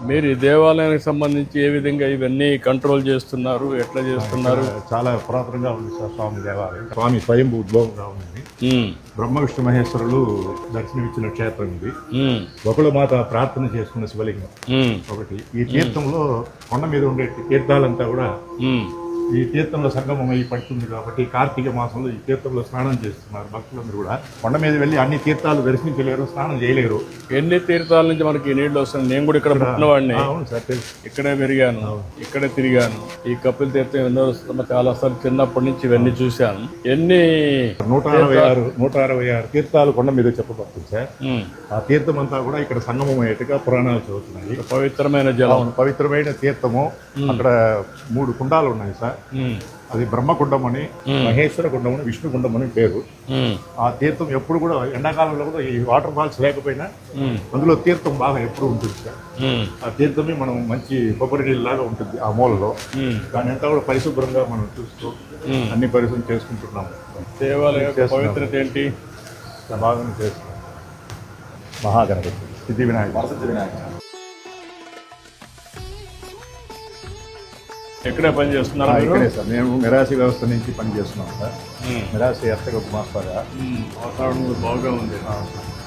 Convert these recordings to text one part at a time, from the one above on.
మీరు ఈ దేవాలయానికి సంబంధించి ఏ విధంగా ఇవన్నీ కంట్రోల్ చేస్తున్నారు, ఎట్లా చేస్తున్నారు? చాలా పురాతనంగా ఉంది సార్ స్వామి దేవాలయం. స్వామి స్వయంభూ ఉద్భవంగా ఉంది. బ్రహ్మ విష్ణు మహేశ్వరులు దర్శనమిచ్చిన క్షేత్రం ఇది. ఒకళ్ళు మాత ప్రార్థన చేసుకున్న శివలింగం ఒకటి. ఈ తీర్థంలో కొండ మీద ఉండే తీర్థాలంతా కూడా ఈ తీర్థంలో సంగమం అయి పడుతుంది కాబట్టి కార్తీక మాసంలో ఈ తీర్థంలో స్నానం చేస్తున్నారు భక్తులందరూ కూడా. కొండ మీద వెళ్ళి అన్ని తీర్థాలు దర్శించలేరు, స్నానం చేయలేరు. ఎన్ని తీర్థాల నుంచి మనకి నీళ్లు వస్తుంది? నేను కూడా ఇక్కడ పుట్టినవాడిని, ఇక్కడే పెరిగాను, ఇక్కడే తిరిగాను. ఈ కపిల తీర్థం ఎన్నో చాలా సార్లు చిన్నప్పటి నుంచి ఇవన్నీ చూశాను. ఎన్ని 166 తీర్థాలు కొండ మీద చెప్పబడుతుంది సార్. ఆ తీర్థం అంతా కూడా ఇక్కడ సంగమం అయ్యేట్టుగా పురాణాలు చదువుతున్నాయి. పవిత్రమైన జలం, పవిత్రమైన తీర్థము. అక్కడ 3 కుండాలు ఉన్నాయి సార్. అది బ్రహ్మకుండం అని, మహేశ్వర కుండం అని, విష్ణు కుండం అని పేరు. ఆ తీర్థం ఎప్పుడు కూడా ఎండాకాలంలో కూడా ఈ వాటర్ ఫాల్స్ లేకపోయినా అందులో తీర్థం బాగా ఎప్పుడు ఉంటుంది సార్. ఆ తీర్థమే మనం మంచి కొబ్బరి నీళ్ళు లాగా ఉంటుంది ఆ మూలలో. దాని అంతా కూడా పరిశుభ్రంగా మనం చూస్తూ అన్ని పరిశుభ్రం చేసుకుంటున్నాము. దేవాలయ పవిత్రత ఏంటి? బాగా చేస్తున్నాం. మహాగణపతి, సిద్ధి వినాయక. ఎక్కడే పని చేస్తున్నారు? ఇక్కడే సార్. మేము మిరాసి వ్యవస్థ నుంచి పని చేస్తున్నాం సార్. మిరాసి ఎర్తగా మాస్టర్గా. వాతావరణం బాగా ఉంది,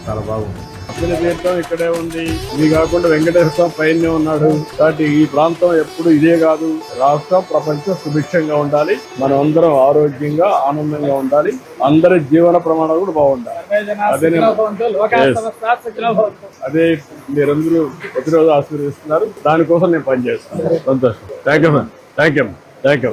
చాలా బాగుంది. కపిల తీర్థం ఇక్కడే ఉంది. ఇది కాకుండా వెంకటేశ్వర స్వామి పైనే ఉన్నాడు. కాబట్టి ఈ ప్రాంతం ఎప్పుడు ఇదే కాదు, రాష్ట్రం ప్రపంచం సుభిక్షంగా ఉండాలి, మనం అందరం ఆరోగ్యంగా ఆనందంగా ఉండాలి, అందరి జీవన ప్రమాణాలు కూడా బాగుండాలి. అదే మీరందరూ ప్రతిరోజు ఆశీర్వదిస్తున్నారు. దానికోసం నేను పనిచేస్తాను. సంతోషం. Thank you.